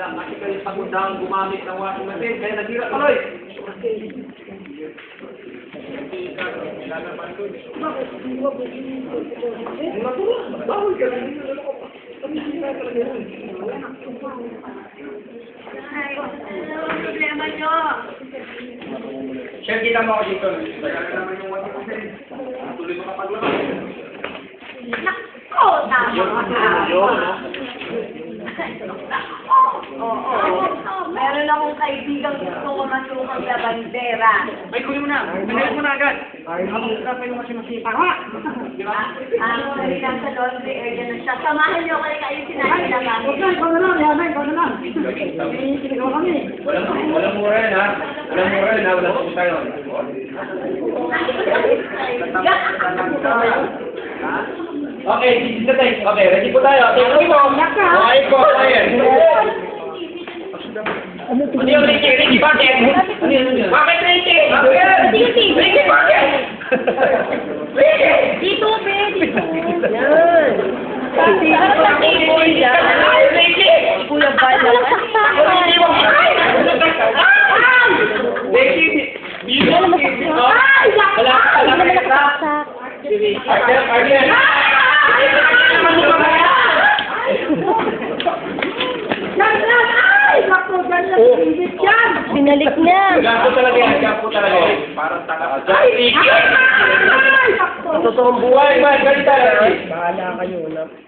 Wala kasi kayo pagundang gumamit ng washing machine, kaya naghirap tuloy. Bawal ka rin. Ano problema nyo? Share, kita mo ako dito. Kaya naman yung washing machine. Tuloy mo kapag labas. Nako, tama ka. Meron akong kaibigang gusto ko masukang na bandera. Ay, kunin mo na. Kunin mo na agad. Habang ka pa yung machine. Tama! Ang nasa laundry area na siya. Samahan niyo kayo kayo sinabi na kami. Ikaw na lang, Yana, ikaw na lang. Sinagawa kami. Walang mura yan, ha? Walang mura yan, ha? Walang pupunta yun. Okay, this is the time. Okay, ready po tayo. Okay po. Okay po. Ayan. Ano yung Ricky? Ricky, bakit? Bakit Ricky? Ricky, bakit? Ricky! Dito, be, dito. Yan. Ricky! Kuya Bala. Ricky, wala ka. Arden. Binalik niya. Gapo talaga yan. Parang taka. Ay, totoong buhay man. Ganito. Bahala kayo.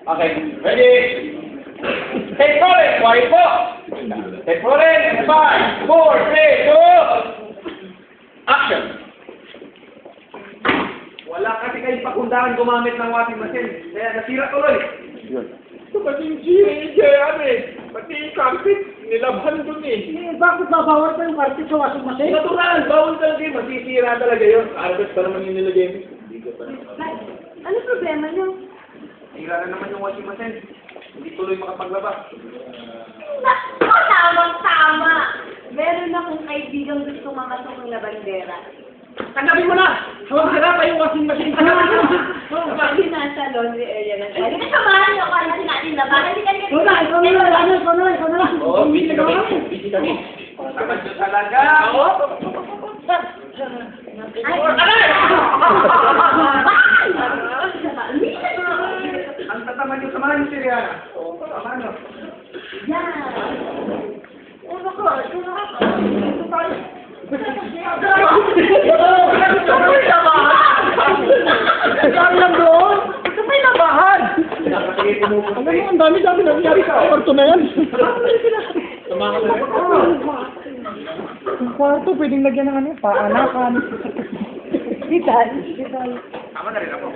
Okay, ready? Take rolling. Quiet po. Take rolling. 5, 4, 3, 2. Action. Wala kasi kayong pakundangan gumamit ng washing machine. Kaya nasira tuloy. Ito pati yung pati yung carpet, nilabhan dun eh. Bakit babawal pa yung karpet sa washing machine? Natural, bawal talaga yun. Masisira talaga yun. Arbet pa naman yung nilagay mo. Ano problema niyo? Sira na naman yung washing machine. Hindi tuloy makapaglaba. Nako, tamang-tama. Meron akong kaibigang gusto mamasok ng bandera. Tanggapin mo na! Huwag sira pa yung washing machine. Tanggapin mo na! Kasi nasa laundry area na siya. Hindi samahan niyo kayo natin na baka hindi Ikaw na! Ikaw na lang! Oo, busy kami. Busy kami. Tamad nyo talaga. Oo. Ang tatamad nyo, samahan nyo si Rihanna. Oo, samahan nyo. Yan. Ano ko? Ito tayo. Saan lang doon? Ito may labahan! Alam mo, ang dami-dami nangyari sa kwarto na yan. Ang kwarto, pwedeng lagyan ng ano, paanakan. Vital. Tama na rin ako.